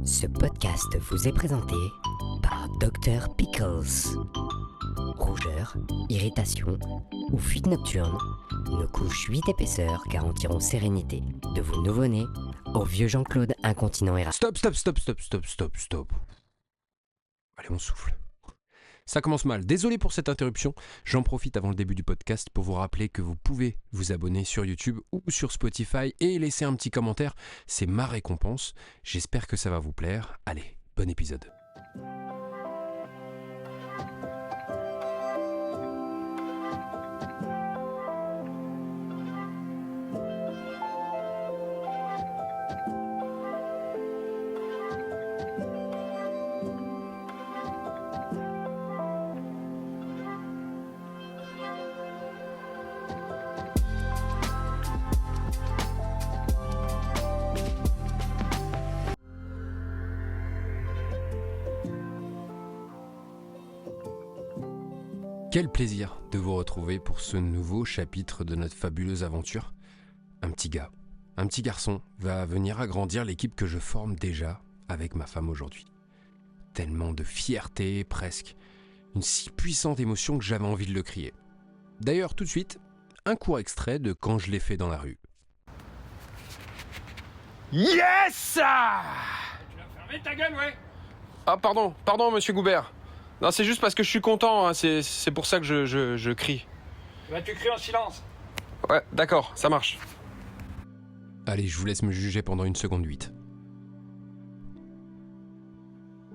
Ce podcast vous est présenté par Dr Pickles. Rougeur, irritation ou fuite nocturne, nos couches 8 épaisseurs garantiront sérénité de vos nouveau-nés au vieux Jean-Claude incontinent et Stop. Allez, on souffle. Ça commence mal. Désolé pour cette interruption. J'en profite avant le début du podcast pour vous rappeler que vous pouvez vous abonner sur YouTube ou sur Spotify et laisser un petit commentaire. C'est ma récompense. J'espère que ça va vous plaire. Allez, bon épisode. Quel plaisir de vous retrouver pour ce nouveau chapitre de notre fabuleuse aventure. Un petit garçon va venir agrandir l'équipe que je forme déjà avec ma femme aujourd'hui. Tellement de fierté, presque. Une si puissante émotion que j'avais envie de le crier. D'ailleurs, tout de suite, un court extrait de quand je l'ai fait dans la rue. Yes! Tu vas fermer ta gueule, ouais. Ah pardon, monsieur Goubert. Non, c'est juste parce que je suis content, hein. C'est pour ça que je crie. Bah tu cries en silence. Ouais, d'accord, ça marche. Allez, je vous laisse me juger pendant 1 seconde 8.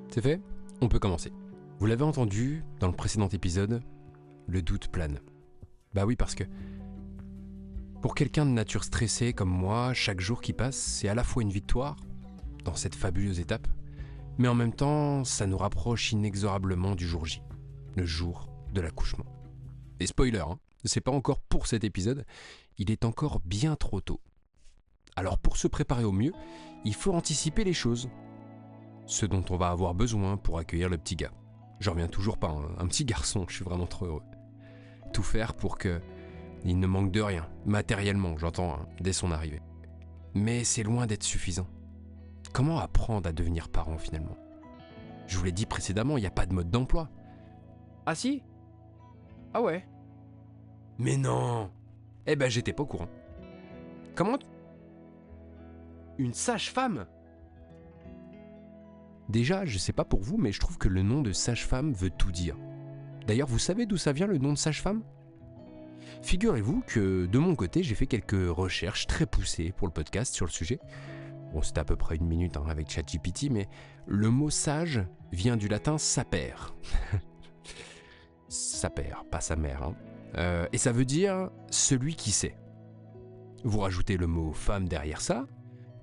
C'est fait ? On peut commencer. Vous l'avez entendu dans le précédent épisode, le doute plane. Bah oui, parce que pour quelqu'un de nature stressée comme moi, chaque jour qui passe, c'est à la fois une victoire dans cette fabuleuse étape, mais en même temps, ça nous rapproche inexorablement du jour J, le jour de l'accouchement. Et spoiler, c'est pas encore pour cet épisode, il est encore bien trop tôt. Alors pour se préparer au mieux, il faut anticiper les choses. Ce dont on va avoir besoin pour accueillir le petit gars. J'en reviens toujours pas, un petit garçon, je suis vraiment trop heureux. Tout faire pour que il ne manque de rien, matériellement, j'entends, dès son arrivée. Mais c'est loin d'être suffisant. Comment apprendre à devenir parent finalement ? Je vous l'ai dit précédemment, il n'y a pas de mode d'emploi. Ah si ? Ah ouais ? Mais non ! Eh ben j'étais pas au courant. Comment ? Une sage-femme ? Déjà, je sais pas pour vous, mais je trouve que le nom de sage-femme veut tout dire. D'ailleurs, vous savez d'où ça vient le nom de sage-femme ? Figurez-vous que de mon côté, j'ai fait quelques recherches très poussées pour le podcast sur le sujet. Bon, c'était à peu près 1 minute avec ChatGPT, mais le mot sage vient du latin saper. Saper, pas sa mère. Et ça veut dire celui qui sait. Vous rajoutez le mot femme derrière ça,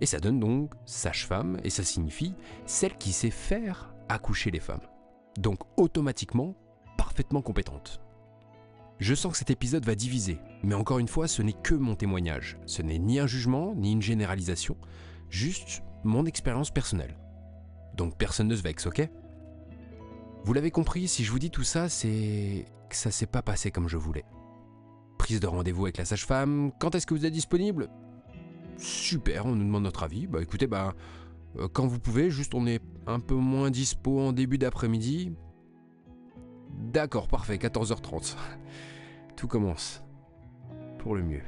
et ça donne donc sage-femme, et ça signifie celle qui sait faire accoucher les femmes. Donc automatiquement, parfaitement compétente. Je sens que cet épisode va diviser, mais encore une fois, ce n'est que mon témoignage. Ce n'est ni un jugement, ni une généralisation, juste mon expérience personnelle. Donc personne ne se vexe, ok ? Vous l'avez compris, si je vous dis tout ça, c'est que ça s'est pas passé comme je voulais. Prise de rendez-vous avec la sage-femme, quand est-ce que vous êtes disponible ? Super, on nous demande notre avis. Écoutez, quand vous pouvez, juste on est un peu moins dispo en début d'après-midi. D'accord, parfait, 14h30. Tout commence. Pour le mieux.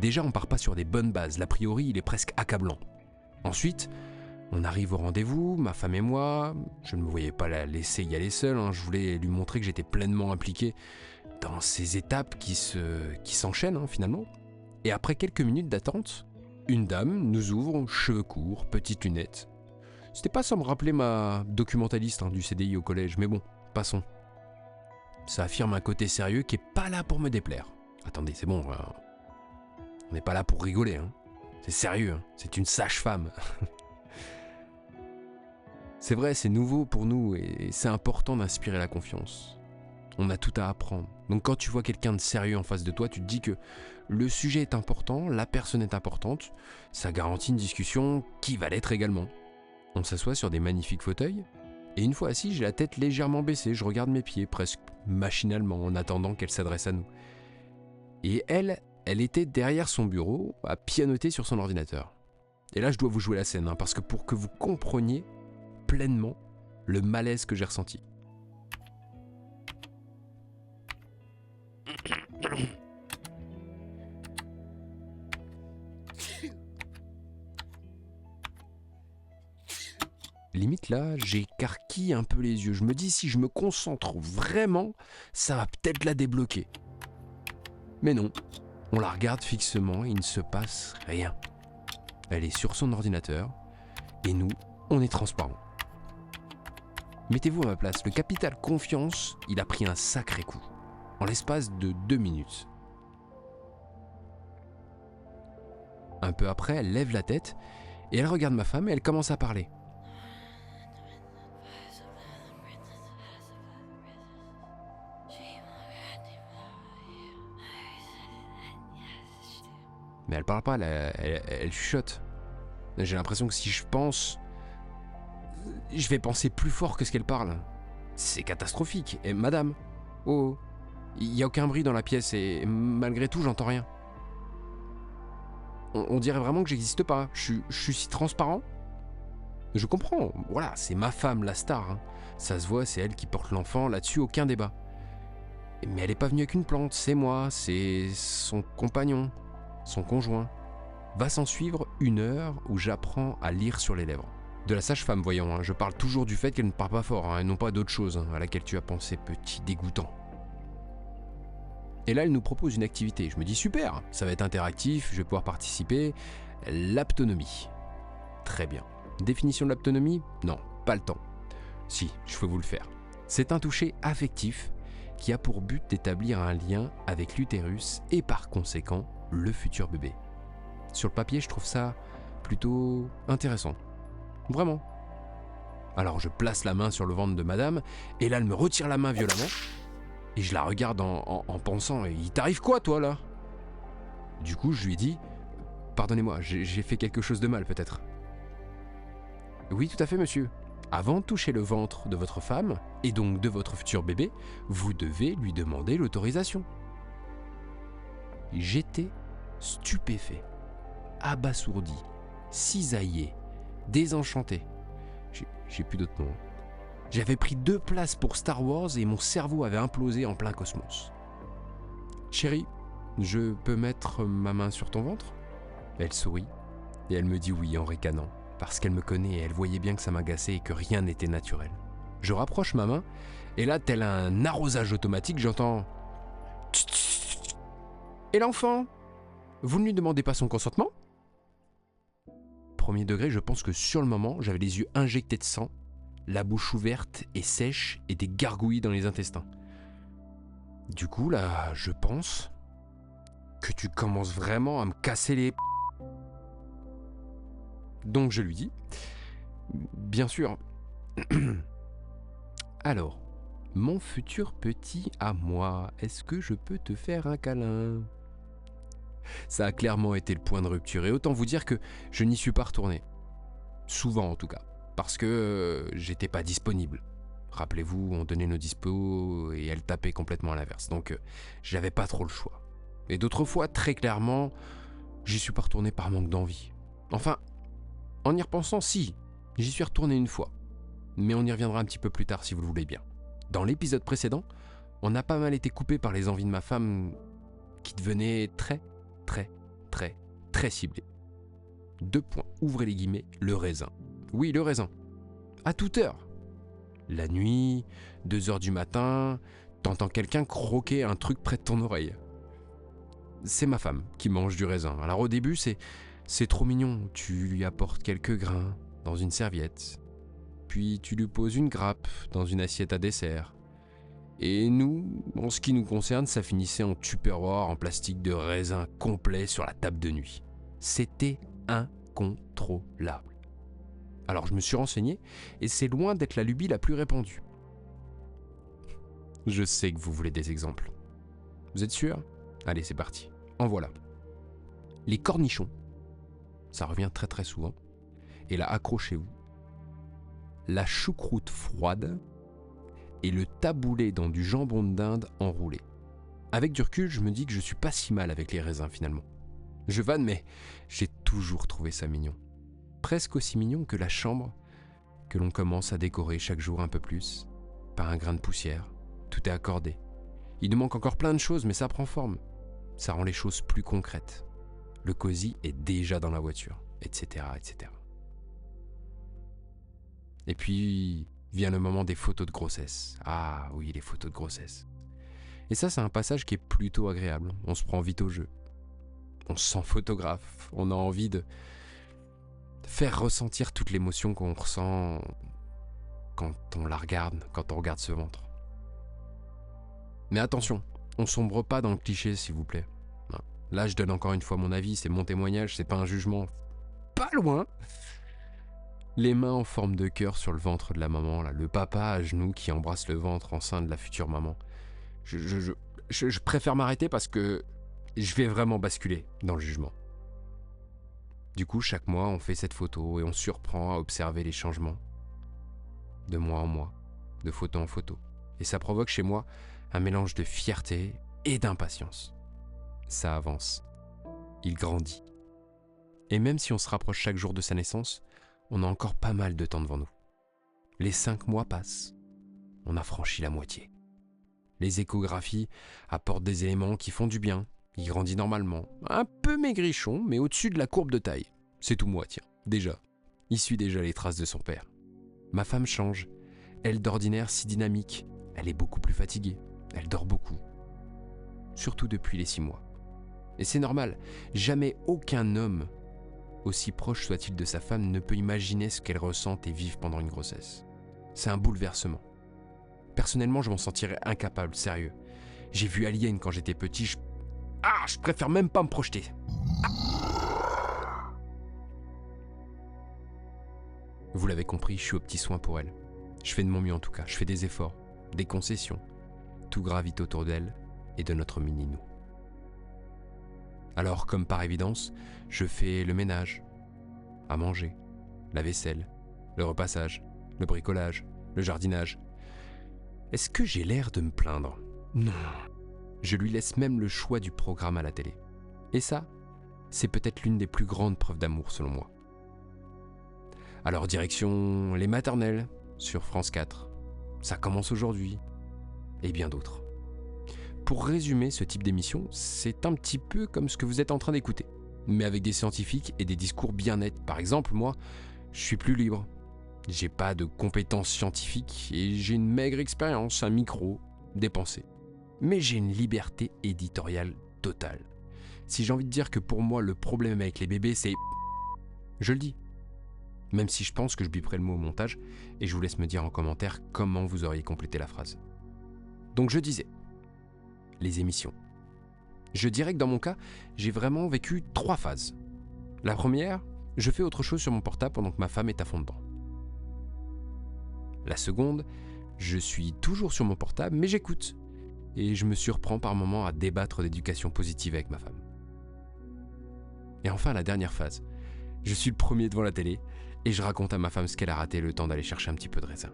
Déjà, on part pas sur des bonnes bases. L'a priori, il est presque accablant. Ensuite, on arrive au rendez-vous, ma femme et moi. Je ne me voyais pas la laisser y aller seule. Je voulais lui montrer que j'étais pleinement impliqué dans ces étapes qui s'enchaînent finalement. Et après quelques minutes d'attente, une dame nous ouvre, cheveux courts, petites lunettes. C'était pas sans me rappeler ma documentaliste du CDI au collège, mais bon, passons. Ça affirme un côté sérieux qui est pas là pour me déplaire. Attendez, c'est bon, on n'est pas là pour rigoler, C'est sérieux, c'est une sage-femme. C'est vrai, c'est nouveau pour nous et c'est important d'inspirer la confiance. On a tout à apprendre. Donc quand tu vois quelqu'un de sérieux en face de toi, tu te dis que le sujet est important, la personne est importante, ça garantit une discussion qui va l'être également. On s'assoit sur des magnifiques fauteuils, et une fois assis, j'ai la tête légèrement baissée, je regarde mes pieds, presque machinalement, en attendant qu'elle s'adresse à nous. Et elle était derrière son bureau, à pianoter sur son ordinateur. Et là, je dois vous jouer la scène, parce que pour que vous compreniez pleinement le malaise que j'ai ressenti. Limite là, j'écarquille un peu les yeux. Je me dis, si je me concentre vraiment, ça va peut-être la débloquer. Mais non, on la regarde fixement et il ne se passe rien. Elle est sur son ordinateur et nous, on est transparents. Mettez-vous à ma place, le capital confiance, il a pris un sacré coup, en l'espace de 2 minutes. Un peu après, elle lève la tête et elle regarde ma femme et elle commence à parler. Mais elle parle pas, elle chuchote. J'ai l'impression que si je pense, je vais penser plus fort que ce qu'elle parle. C'est catastrophique. Et madame, oh, il n'y a aucun bruit dans la pièce et malgré tout, j'entends rien. On dirait vraiment que j'existe pas. Je suis si transparent. Je comprends, voilà, c'est ma femme, la star. Hein. Ça se voit, c'est elle qui porte l'enfant, là-dessus, aucun débat. Mais elle n'est pas venue avec une plante, c'est moi, c'est son compagnon. Son conjoint. Va s'en suivre 1 heure où j'apprends à lire sur les lèvres. De la sage-femme, voyons, hein, je parle toujours du fait qu'elle ne parle pas fort, hein, et non pas d'autre chose à laquelle tu as pensé, petit dégoûtant. Et là, elle nous propose une activité. Je me dis super, ça va être interactif, je vais pouvoir participer. L'aptonomie. Très bien. Définition de l'aptonomie ? Non, pas le temps. Si, je peux vous le faire. C'est un toucher affectif qui a pour but d'établir un lien avec l'utérus et par conséquent le futur bébé. Sur le papier, je trouve ça plutôt intéressant. Vraiment. Alors je place la main sur le ventre de madame, et là elle me retire la main violemment, et je la regarde en pensant, il t'arrive quoi toi là ? Du coup je lui dis, pardonnez-moi, j'ai fait quelque chose de mal peut-être. Oui tout à fait monsieur. Avant de toucher le ventre de votre femme, et donc de votre futur bébé, vous devez lui demander l'autorisation. J'étais stupéfait, abasourdi, cisaillé, désenchanté. J'ai plus d'autres mots. J'avais pris 2 places pour Star Wars et mon cerveau avait implosé en plein cosmos. Chérie, je peux mettre ma main sur ton ventre ? Elle sourit et elle me dit oui en ricanant, parce qu'elle me connaît et elle voyait bien que ça m'agaçait et que rien n'était naturel. Je rapproche ma main et là, tel un arrosage automatique, j'entends... Et l'enfant ? Vous ne lui demandez pas son consentement ? Premier degré, je pense que sur le moment, j'avais les yeux injectés de sang, la bouche ouverte et sèche et des gargouillis dans les intestins. Du coup, là, je pense que tu commences vraiment à me casser les... Donc je lui dis, bien sûr, alors, mon futur petit à moi, est-ce que je peux te faire un câlin ? Ça a clairement été le point de rupture, et autant vous dire que je n'y suis pas retourné. Souvent en tout cas, parce que j'étais pas disponible. Rappelez-vous, on donnait nos dispos et elle tapait complètement à l'inverse, donc j'avais pas trop le choix. Et d'autres fois, très clairement, j'y suis pas retourné par manque d'envie. Enfin, en y repensant, si, j'y suis retourné une fois. Mais on y reviendra un petit peu plus tard si vous le voulez bien. Dans l'épisode précédent, on a pas mal été coupé par les envies de ma femme qui devenaient très ciblées. 2 points, ouvrez les guillemets, le raisin. Oui, le raisin. À toute heure. La nuit, 2h du matin, t'entends quelqu'un croquer un truc près de ton oreille. C'est ma femme qui mange du raisin. Alors au début, c'est trop mignon. Tu lui apportes quelques grains dans une serviette. Puis tu lui poses une grappe dans une assiette à dessert. Et nous, en ce qui nous concerne, ça finissait en tupperware en plastique de raisin complet sur la table de nuit. C'était incontrôlable. Alors je me suis renseigné, et c'est loin d'être la lubie la plus répandue. Je sais que vous voulez des exemples. Vous êtes sûr ? Allez, c'est parti. En voilà. Les cornichons. Ça revient très souvent. Et là, accrochez-vous. La choucroute froide et le taboulé dans du jambon de dinde enroulé. Avec du recul, je me dis que je suis pas si mal avec les raisins finalement. Je vanne, mais j'ai toujours trouvé ça mignon. presque aussi mignon que la chambre que l'on commence à décorer chaque jour un peu plus, par un grain de poussière. Tout est accordé. Il nous manque encore plein de choses, mais ça prend forme. Ça rend les choses plus concrètes. Le cosy est déjà dans la voiture, etc., etc. Et puis vient le moment des photos de grossesse. Ah oui, les photos de grossesse. Et ça, c'est un passage qui est plutôt agréable. On se prend vite au jeu. On se sent photographe. On a envie de faire ressentir toute l'émotion qu'on ressent quand on la regarde, quand on regarde ce ventre. Mais attention, on sombre pas dans le cliché, s'il vous plaît. Là, je donne encore une fois mon avis, c'est mon témoignage, c'est pas un jugement. Pas loin. Les mains en forme de cœur sur le ventre de la maman, là, le papa à genoux qui embrasse le ventre enceint de la future maman. Je préfère m'arrêter parce que je vais vraiment basculer dans le jugement. Du coup, chaque mois, on fait cette photo et on surprend à observer les changements. De mois en mois, de photo en photo. Et ça provoque chez moi un mélange de fierté et d'impatience. Ça avance. Il grandit. Et même si on se rapproche chaque jour de sa naissance, on a encore pas mal de temps devant nous. Les 5 mois passent. On a franchi la moitié. Les échographies apportent des éléments qui font du bien. Il grandit normalement. Un peu maigrichon, mais au-dessus de la courbe de taille. C'est tout moi, tiens. Déjà. Il suit déjà les traces de son père. Ma femme change. Elle d'ordinaire si dynamique. Elle est beaucoup plus fatiguée. Elle dort beaucoup. Surtout depuis les 6 mois. Et c'est normal. Jamais aucun homme, aussi proche soit-il de sa femme, ne peut imaginer ce qu'elle ressent et vive pendant une grossesse. C'est un bouleversement. Personnellement, je m'en sentirais incapable, sérieux. J'ai vu Alien quand j'étais petit, je préfère même pas me projeter. Vous l'avez compris, je suis aux petits soins pour elle. Je fais de mon mieux en tout cas, je fais des efforts, des concessions. Tout gravite autour d'elle et de notre mini-nous. Alors, comme par évidence, je fais le ménage, à manger, la vaisselle, le repassage, le bricolage, le jardinage. Est-ce que j'ai l'air de me plaindre ? Non. Je lui laisse même le choix du programme à la télé. Et ça, c'est peut-être l'une des plus grandes preuves d'amour selon moi. Alors direction les maternelles sur France 4. Ça commence aujourd'hui. Et bien d'autres. Pour résumer ce type d'émission, c'est un petit peu comme ce que vous êtes en train d'écouter. Mais avec des scientifiques et des discours bien nets. Par exemple, moi, je suis plus libre. J'ai pas de compétences scientifiques et j'ai une maigre expérience, un micro, des pensées. Mais j'ai une liberté éditoriale totale. Si j'ai envie de dire que pour moi, le problème avec les bébés, c'est... Je le dis. Même si je pense que je biperai le mot au montage, et je vous laisse me dire en commentaire comment vous auriez complété la phrase. Donc je disais, les émissions. Je dirais que dans mon cas, j'ai vraiment vécu 3 phases. La première, je fais autre chose sur mon portable pendant que ma femme est à fond dedans. La seconde, je suis toujours sur mon portable, mais j'écoute. Et je me surprends par moments à débattre d'éducation positive avec ma femme. Et enfin, la dernière phase. Je suis le premier devant la télé et je raconte à ma femme ce qu'elle a raté le temps d'aller chercher un petit peu de raisin.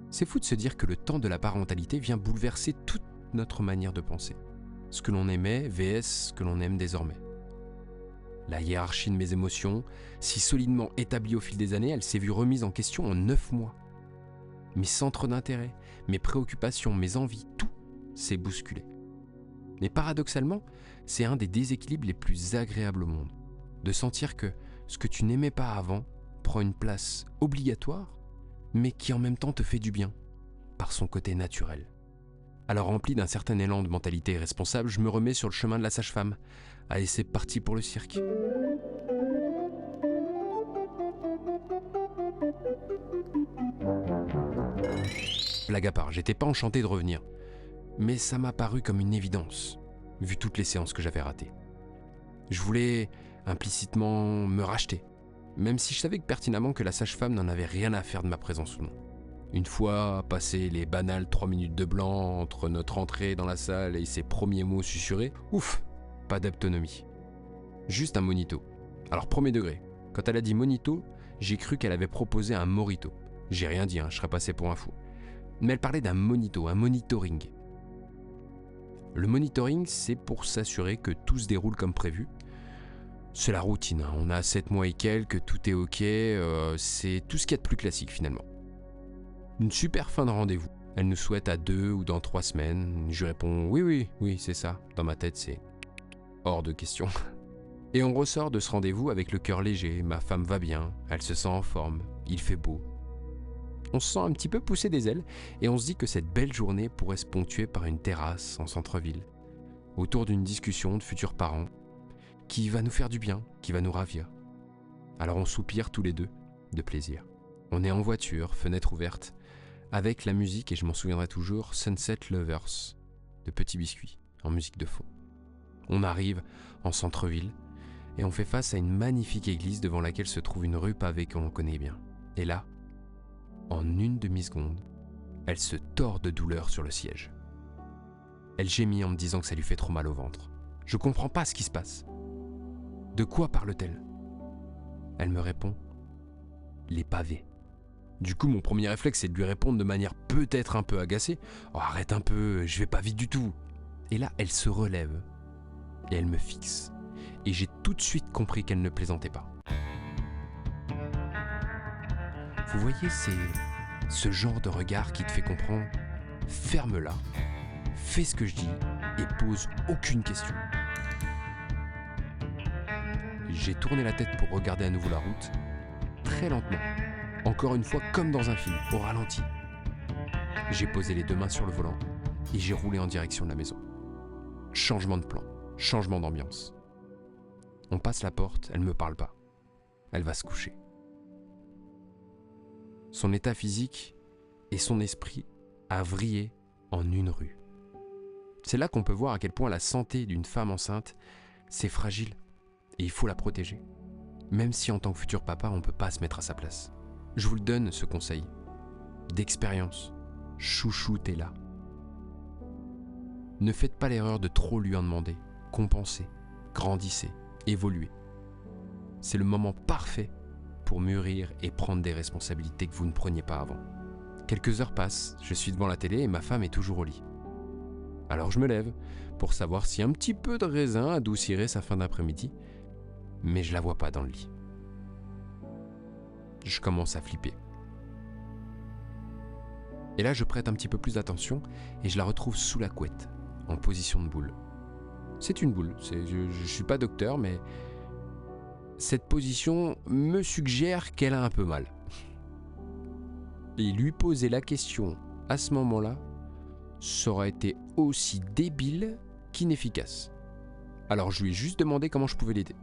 C'est fou de se dire que le temps de la parentalité vient bouleverser toute notre manière de penser. Ce que l'on aimait vs ce que l'on aime désormais. La hiérarchie de mes émotions, si solidement établie au fil des années, elle s'est vue remise en question en 9 mois. Mes centres d'intérêt, mes préoccupations, mes envies, tout s'est bousculé. Mais paradoxalement, c'est un des déséquilibres les plus agréables au monde. De sentir que ce que tu n'aimais pas avant prend une place obligatoire, mais qui en même temps te fait du bien, par son côté naturel. Alors rempli d'un certain élan de mentalité responsable, je me remets sur le chemin de la sage-femme. Allez, c'est parti pour le cirque. Blague à part, j'étais pas enchanté de revenir. Mais ça m'a paru comme une évidence, vu toutes les séances que j'avais ratées. Je voulais implicitement me racheter, même si je savais pertinemment que la sage-femme n'en avait rien à faire de ma présence ou non. Une fois passé les banales 3 minutes de blanc entre notre entrée dans la salle et ses premiers mots susurrés, ouf, pas d'autonomie. Juste un monito. Alors premier degré, quand elle a dit monito, j'ai cru qu'elle avait proposé un morito. J'ai rien dit, je serais passé pour un fou. Mais elle parlait d'un monito, un monitoring. Le monitoring, c'est pour s'assurer que tout se déroule comme prévu, C'est la routine, hein. On a 7 mois et quelques, tout est ok, c'est tout ce qu'il y a de plus classique finalement. Une super fin de rendez-vous. Elle nous souhaite à 2 ou dans 3 semaines. Je lui réponds oui, c'est ça. Dans ma tête, c'est hors de question. Et on ressort de ce rendez-vous avec le cœur léger. Ma femme va bien, elle se sent en forme, il fait beau. On se sent un petit peu pousser des ailes et on se dit que cette belle journée pourrait se ponctuer par une terrasse en centre-ville, autour d'une discussion de futurs parents, qui va nous faire du bien, qui va nous ravir. Alors on soupire tous les deux, de plaisir. On est en voiture, fenêtre ouverte, avec la musique, et je m'en souviendrai toujours, Sunset Lovers, de Petit Biscuit, en musique de fond. On arrive en centre-ville, et on fait face à une magnifique église devant laquelle se trouve une rue pavée que l'on connaît bien. Et là, en une demi-seconde, elle se tord de douleur sur le siège. Elle gémit en me disant que ça lui fait trop mal au ventre. Je comprends pas ce qui se passe. De quoi parle-t-elle ? Elle me répond « les pavés ». Du coup, mon premier réflexe, c'est de lui répondre de manière peut-être un peu agacée « oh, arrête un peu, je vais pas vite du tout ». Et là, elle se relève et elle me fixe. Et j'ai tout de suite compris qu'elle ne plaisantait pas. Vous voyez, c'est ce genre de regard qui te fait comprendre « ferme-la, fais ce que je dis et pose aucune question ». J'ai tourné la tête pour regarder à nouveau la route, très lentement, encore une fois comme dans un film, au ralenti. J'ai posé les 2 mains sur le volant et j'ai roulé en direction de la maison. Changement de plan, changement d'ambiance. On passe la porte, elle ne me parle pas. Elle va se coucher. Son état physique et son esprit a vrillé en une rue. C'est là qu'on peut voir à quel point la santé d'une femme enceinte, c'est fragile. Et il faut la protéger, même si en tant que futur papa, on ne peut pas se mettre à sa place. Je vous le donne, ce conseil, d'expérience, chouchoutez-la. Ne faites pas l'erreur de trop lui en demander, compensez, grandissez, évoluez. C'est le moment parfait pour mûrir et prendre des responsabilités que vous ne preniez pas avant. Quelques heures passent, je suis devant la télé et ma femme est toujours au lit. Alors je me lève pour savoir si un petit peu de raisin adoucirait sa fin d'après-midi, mais je la vois pas dans le lit. Je commence à flipper. Et là, je prête un petit peu plus d'attention et je la retrouve sous la couette, en position de boule. C'est une boule, je suis pas docteur, mais cette position me suggère qu'elle a un peu mal. Et lui poser la question à ce moment-là, ça aurait été aussi débile qu'inefficace. Alors je lui ai juste demandé comment je pouvais l'aider.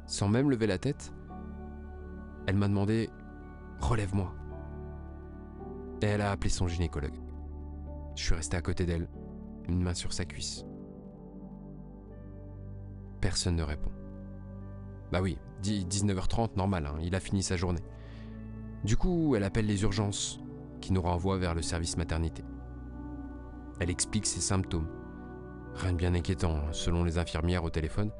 Sans même lever la tête, elle m'a demandé « relève-moi ». Et elle a appelé son gynécologue. Je suis resté à côté d'elle, une main sur sa cuisse. Personne ne répond. Bah oui, 19h30, normal, hein, il a fini sa journée. Du coup, elle appelle les urgences, qui nous renvoient vers le service maternité. Elle explique ses symptômes. Rien de bien inquiétant, selon les infirmières au téléphone,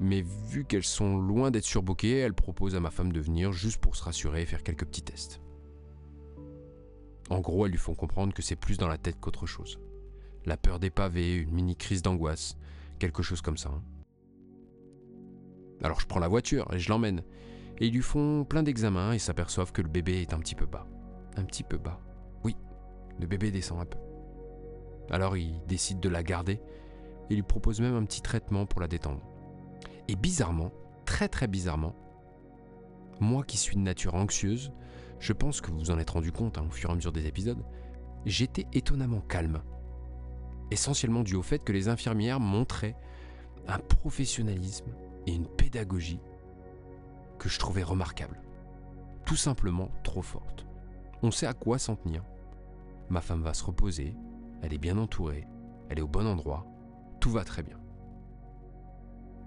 mais vu qu'elles sont loin d'être surbookées, elle propose à ma femme de venir juste pour se rassurer et faire quelques petits tests. En gros, elles lui font comprendre que c'est plus dans la tête qu'autre chose. La peur des pavés, une mini crise d'angoisse, quelque chose comme ça. Alors je prends la voiture et je l'emmène. Et ils lui font plein d'examens et s'aperçoivent que le bébé est un petit peu bas. Un petit peu bas. Oui, le bébé descend un peu. Alors ils décident de la garder et lui proposent même un petit traitement pour la détendre. Et bizarrement, très très bizarrement, moi qui suis de nature anxieuse, je pense que vous vous en êtes rendu compte au fur et à mesure des épisodes, j'étais étonnamment calme. Essentiellement dû au fait que les infirmières montraient un professionnalisme et une pédagogie que je trouvais remarquable. Tout simplement trop forte. On sait à quoi s'en tenir. Ma femme va se reposer, elle est bien entourée, elle est au bon endroit, tout va très bien.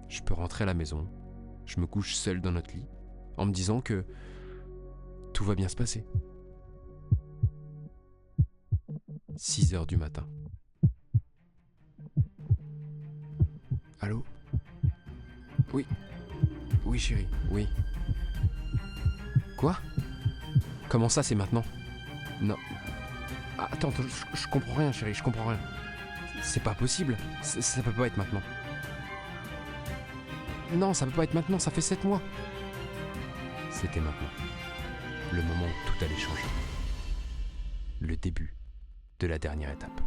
Je peux rentrer à la maison, je me couche seul dans notre lit, en me disant que tout va bien se passer. 6h du matin. Allô ? Oui. Oui, chérie, oui. Quoi ? Comment ça, c'est maintenant ? Non. Ah, attends, je comprends rien, chérie, je comprends rien. C'est pas possible, ça peut pas être maintenant. Non, ça peut pas être maintenant, ça fait 7 mois. C'était maintenant. Le moment où tout allait changer. Le début de la dernière étape.